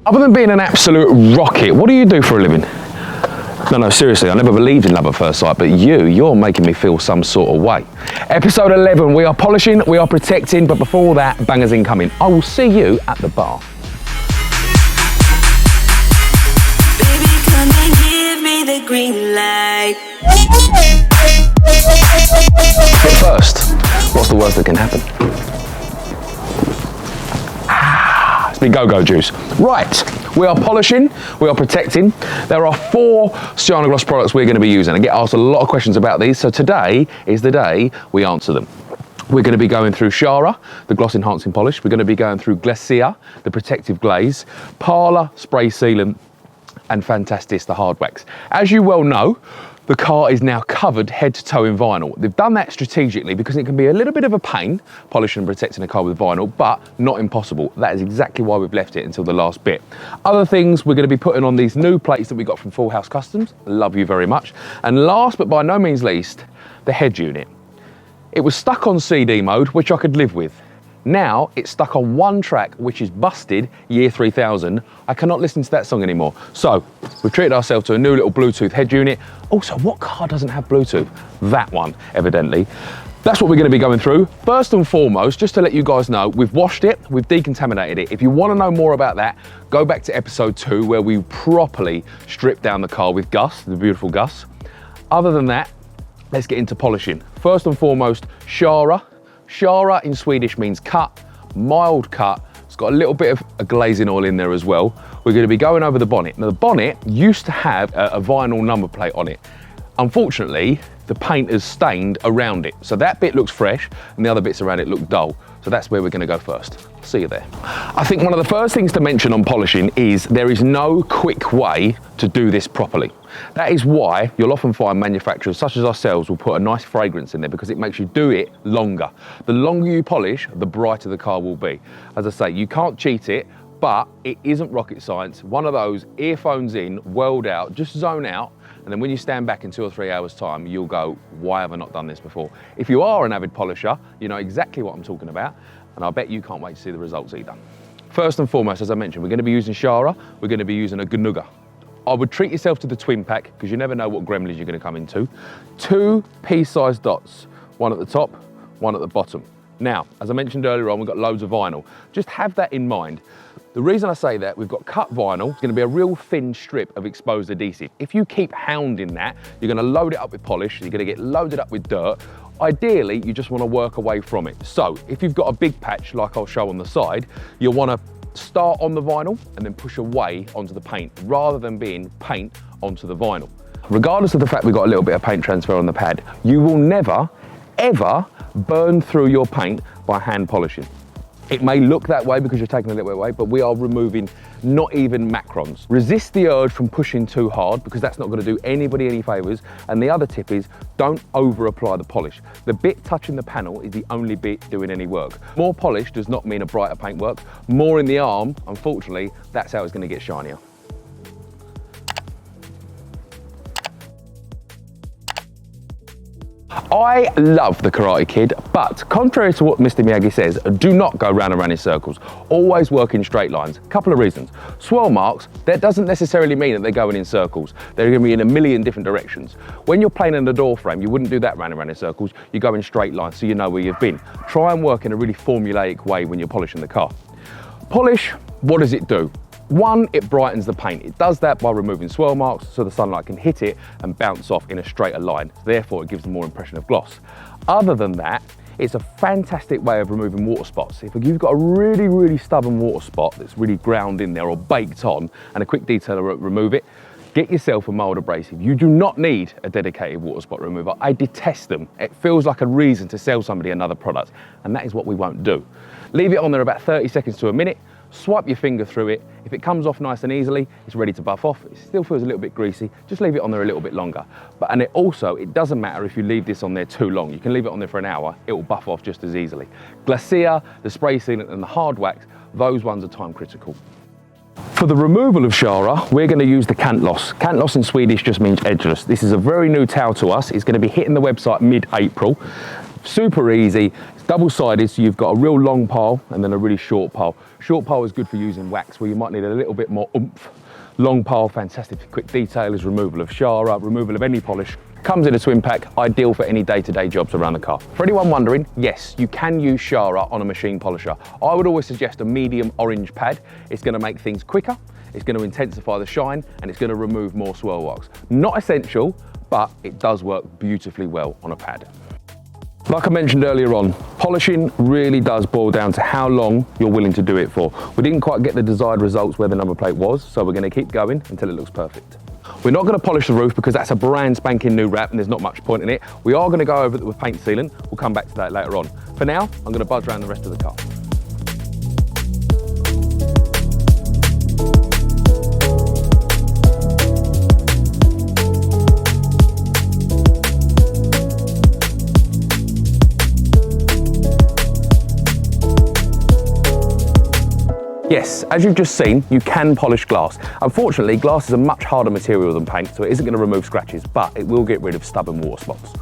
Other than being an absolute rocket, what do you do for a living? No, seriously, I never believed in love at first sight, but you're making me feel some sort of way. Episode 11, we are polishing, we are protecting, but before that, bangers incoming. I will see you at the bar. Baby, come and give me the green light. But first, what's the worst that can happen? It's been go-go juice. Right, we are polishing, we are protecting. There are 4 Gloss products we're going to be using. I get asked a lot of questions about these, so today is the day we answer them. We're going to be going through Skräper, the gloss enhancing polish. We're going to be going through Glacia, the protective glaze, Parlour spray sealant, and Fantastis, the hard wax. As you well know, the car is now covered head to toe in vinyl. They've done that strategically because it can be a little bit of a pain polishing and protecting a car with vinyl, but not impossible. That is exactly why we've left it until the last bit. Other things, we're going to be putting on these new plates that we got from Full House Customs. Love you very much. And last but by no means least, the head unit. It was stuck on CD mode, which I could live with. Now it's stuck on one track, which is busted, year 3000. I cannot listen to that song anymore. So we've treated ourselves to a new little Bluetooth head unit. Also, what car doesn't have Bluetooth? That one, evidently. That's what we're going to be going through. First and foremost, just to let you guys know, we've washed it, we've decontaminated it. If you want to know more about that, go back to episode 2, where we properly stripped down the car with Gus, the beautiful Gus. Other than that, let's get into polishing. First and foremost, Skräper. Skräper in Swedish means cut, mild cut. It's got a little bit of a glazing oil in there as well. We're going to be going over the bonnet. Now the bonnet used to have a vinyl number plate on it. Unfortunately, the paint has stained around it. So that bit looks fresh and the other bits around it look dull. So that's where we're going to go first. See you there. I think one of the first things to mention on polishing is there is no quick way to do this properly. That is why you'll often find manufacturers such as ourselves will put a nice fragrance in there because it makes you do it longer. The longer you polish, the brighter the car will be. As I say, you can't cheat it, but it isn't rocket science. One of those earphones in, world out, just zone out. And then when you stand back in 2 or 3 hours time, you'll go, why have I not done this before? If you are an avid polisher, you know exactly what I'm talking about. And I bet you can't wait to see the results either. First and foremost, as I mentioned, we're going to be using Skräper. We're going to be using a Gnugga. I would treat yourself to the twin pack because you never know what gremlins you're going to come into. 2 pea-sized dots, one at the top, one at the bottom. Now, as I mentioned earlier on, we've got loads of vinyl. Just have that in mind. The reason I say that, we've got cut vinyl. It's going to be a real thin strip of exposed adhesive. If you keep hounding that, you're going to load it up with polish, you're going to get loaded up with dirt. Ideally, you just want to work away from it. So if you've got a big patch like I'll show on the side, you'll want to start on the vinyl and then push away onto the paint rather than being paint onto the vinyl. Regardless of the fact we've got a little bit of paint transfer on the pad, you will never, ever burn through your paint by hand polishing. It may look that way because you're taking a little bit away, but we are removing not even macrons. Resist the urge from pushing too hard because that's not going to do anybody any favours. And the other tip is don't over apply the polish. The bit touching the panel is the only bit doing any work. More polish does not mean a brighter paintwork. More in the arm, unfortunately, that's how it's going to get shinier. I love the Karate Kid, but contrary to what Mr. Miyagi says, do not go round and round in circles. Always work in straight lines. Couple of reasons. Swirl marks, that doesn't necessarily mean that they're going in circles. They're going to be in a million different directions. When you're planing a door frame, you wouldn't do that round and round in circles. You go in straight lines so you know where you've been. Try and work in a really formulaic way when you're polishing the car. Polish, what does it do? One, it brightens the paint. It does that by removing swirl marks so the sunlight can hit it and bounce off in a straighter line. Therefore, it gives a more impression of gloss. Other than that, it's a fantastic way of removing water spots. If you've got a really, really stubborn water spot that's really ground in there or baked on and a quick detailer remove it, get yourself a mild abrasive. You do not need a dedicated water spot remover. I detest them. It feels like a reason to sell somebody another product, and that is what we won't do. Leave it on there about 30 seconds to a minute. Swipe your finger through it. If it comes off nice and easily, it's ready to buff off. It still feels a little bit greasy. Just leave it on there a little bit longer. And it doesn't matter if you leave this on there too long. You can leave it on there for an hour. It will buff off just as easily. Glacia, the spray sealant and the hard wax, those ones are time critical. For the removal of Skräper, we're going to use the Kantloss. Kantloss in Swedish just means edgeless. This is a very new towel to us. It's going to be hitting the website mid-April. Super easy. Double-sided, so you've got a real long pile and then a really short pile. Short pile is good for using wax where you might need a little bit more oomph. Long pile, fantastic for quick detailers, removal of Shara, removal of any polish. Comes in a twin pack, ideal for any day-to-day jobs around the car. For anyone wondering, yes, you can use Shara on a machine polisher. I would always suggest a medium orange pad. It's gonna make things quicker, it's gonna intensify the shine, and it's gonna remove more swirl marks. Not essential, but it does work beautifully well on a pad. Like I mentioned earlier on, polishing really does boil down to how long you're willing to do it for. We didn't quite get the desired results where the number plate was, so we're gonna keep going until it looks perfect. We're not gonna polish the roof because that's a brand spanking new wrap and there's not much point in it. We are gonna go over it with paint sealant. We'll come back to that later on. For now, I'm gonna buzz around the rest of the car. Yes, as you've just seen, you can polish glass. Unfortunately, glass is a much harder material than paint, so it isn't going to remove scratches, but it will get rid of stubborn water spots.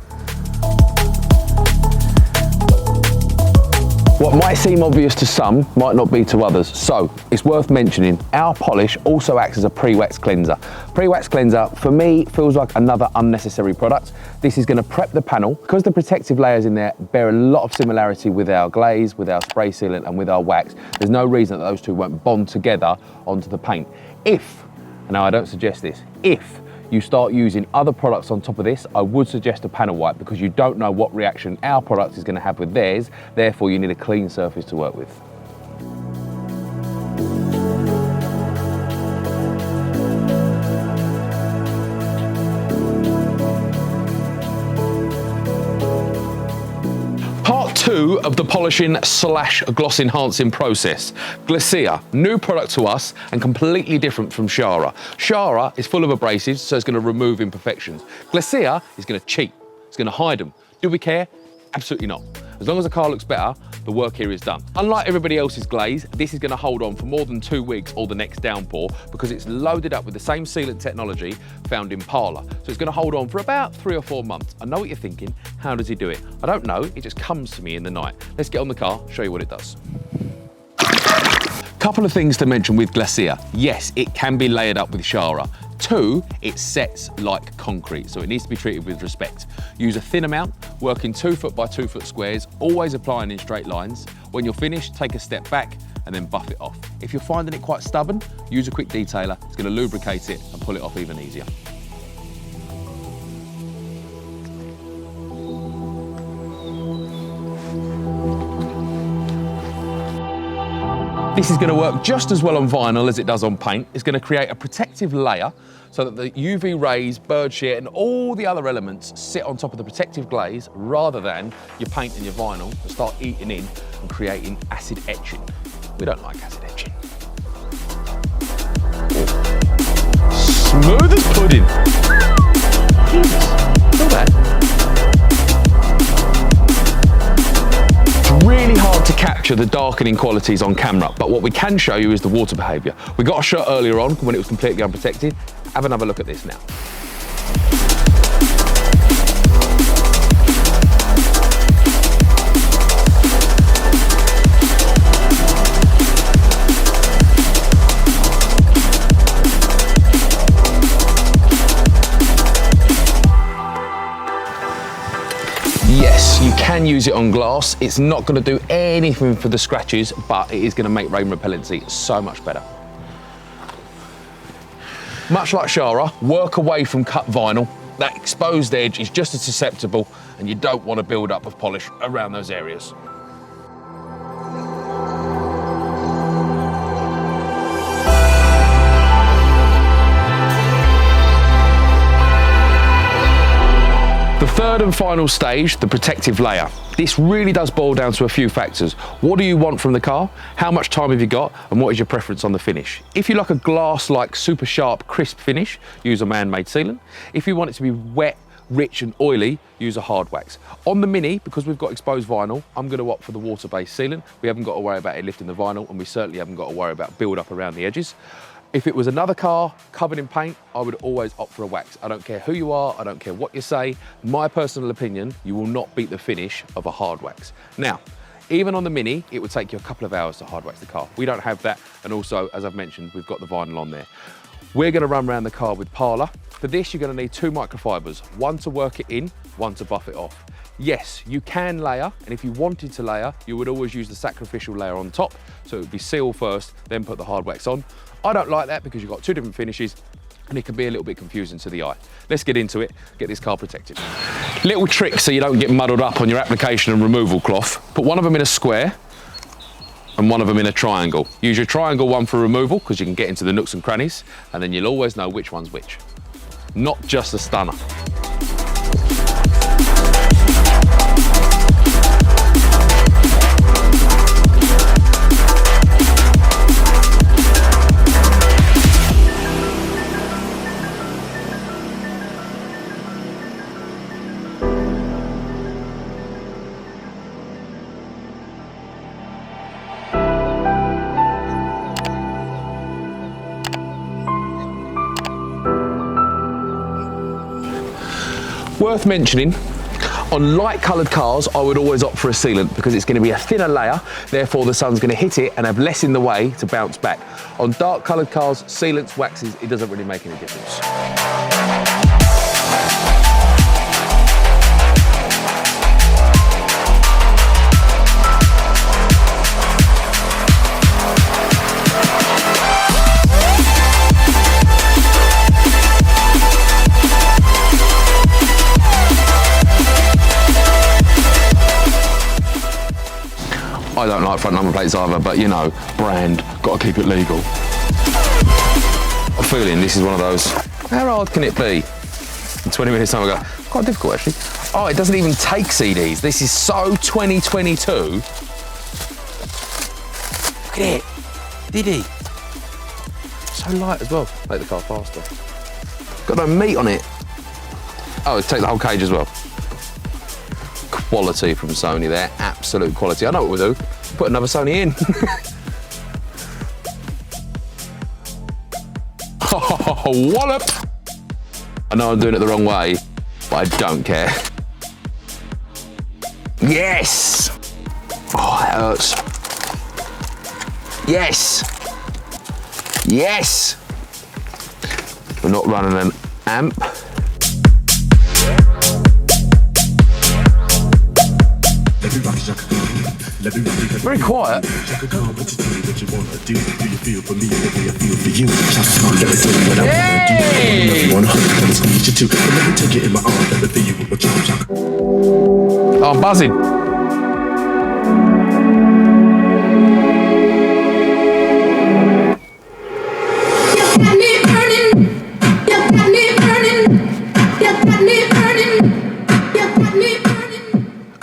What might seem obvious to some might not be to others, so it's worth mentioning our polish also acts as a pre-wax cleanser. Pre-wax cleanser, for me, feels like another unnecessary product. This is going to prep the panel. Because the protective layers in there bear a lot of similarity with our glaze, with our spray sealant and with our wax, there's no reason that those two won't bond together onto the paint. If, and now I don't suggest this, if you start using other products on top of this, I would suggest a panel wipe because you don't know what reaction our product is going to have with theirs, therefore you need a clean surface to work with. Part 2 of the polishing / gloss enhancing process. Glacia, new product to us and completely different from Shara. Shara is full of abrasives, so it's going to remove imperfections. Glacia is going to cheat, it's going to hide them. Do we care? Absolutely not. As long as the car looks better, the work here is done. Unlike everybody else's glaze, this is going to hold on for more than 2 weeks or the next downpour because it's loaded up with the same sealant technology found in Parlour. So it's going to hold on for about 3 or 4 months. I know what you're thinking, how does he do it? I don't know, it just comes to me in the night. Let's get on the car, show you what it does. Couple of things to mention with Glacia. Yes, it can be layered up with Shara. 2, it sets like concrete, so it needs to be treated with respect. Use a thin amount, work in 2 foot by 2 foot squares, always applying in straight lines. When you're finished, take a step back and then buff it off. If you're finding it quite stubborn, use a quick detailer. It's going to lubricate it and pull it off even easier. This is going to work just as well on vinyl as it does on paint. It's going to create a protective layer so that the UV rays, bird shit and all the other elements sit on top of the protective glaze rather than your paint and your vinyl and start eating in and creating acid etching. We don't like acid etching. Smooth as pudding. Feel that? Really hard to capture the darkening qualities on camera, but what we can show you is the water behaviour. We got a shot earlier on when it was completely unprotected. Have another look at this now. Yes, you can use it on glass. It's not going to do anything for the scratches, but it is going to make rain repellency so much better. Much like Shara, work away from cut vinyl. That exposed edge is just as susceptible and you don't want to build up of polish around those areas. The third and final stage, the protective layer. This really does boil down to a few factors. What do you want from the car? How much time have you got? And what is your preference on the finish? If you like a glass-like super sharp, crisp finish, use a man-made sealant. If you want it to be wet, rich and oily, use a hard wax. On the Mini, because we've got exposed vinyl, I'm going to opt for the water-based sealant. We haven't got to worry about it lifting the vinyl and we certainly haven't got to worry about build-up around the edges. If it was another car covered in paint, I would always opt for a wax. I don't care who you are, I don't care what you say. My personal opinion, you will not beat the finish of a hard wax. Now, even on the Mini, it would take you a couple of hours to hard wax the car. We don't have that, and also, as I've mentioned, we've got the vinyl on there. We're gonna run around the car with Parlour. For this, you're gonna need 2 microfibers, one to work it in, one to buff it off. Yes, you can layer, and if you wanted to layer, you would always use the sacrificial layer on top, so it would be seal first, then put the hard wax on. I don't like that because you've got 2 different finishes, and it can be a little bit confusing to the eye. Let's get into it, get this car protected. Little trick so you don't get muddled up on your application and removal cloth. Put one of them in a square, and one of them in a triangle. Use your triangle one for removal, because you can get into the nooks and crannies, and then you'll always know which one's which. Not just a stunner. Worth mentioning, on light coloured cars, I would always opt for a sealant because it's going to be a thinner layer, therefore the sun's going to hit it and have less in the way to bounce back. On dark coloured cars, sealants, waxes, it doesn't really make any difference. I don't like front number plates either, but you know, brand, gotta keep it legal. I'm feeling this is one of those, how hard can it be? In 20 minutes time I go, quite difficult actually. Oh, it doesn't even take CDs. This is so 2022. Look at it, did he? So light as well, make the car faster. Got no meat on it. Oh, take the whole cage as well. Quality from Sony there, absolute quality. I know what we'll do, put another Sony in. Oh, wallop! I know I'm doing it the wrong way, but I don't care. Yes! Oh, that hurts. Yes! Yes! We're not running an amp. Very quiet. Hey! Oh, I'm buzzing.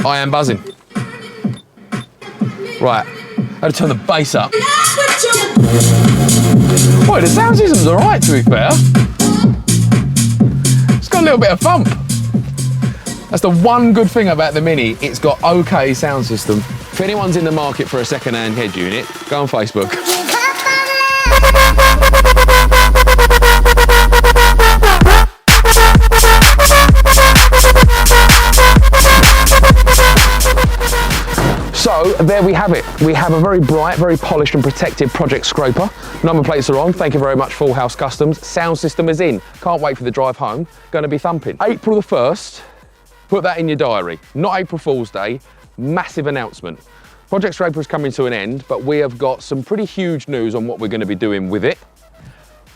I am buzzing. Right, I had to turn the bass up. Boy, the sound system's all right, to be fair. It's got a little bit of thump. That's the one good thing about the Mini, it's got okay sound system. If anyone's in the market for a second-hand head unit, go on Facebook. So there we have it. We have a very bright, very polished and protected Project Skräper. Number plates are on. Thank you very much, Full House Customs. Sound system is in. Can't wait for the drive home. Going to be thumping. April the 1st, put that in your diary. Not April Fool's Day, massive announcement. Project Skräper is coming to an end, but we have got some pretty huge news on what we're going to be doing with it.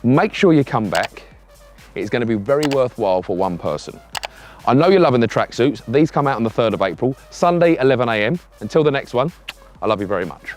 Make sure you come back. It's going to be very worthwhile for one person. I know you're loving the tracksuits. These come out on the 3rd of April, Sunday, 11 AM. Until the next one, I love you very much.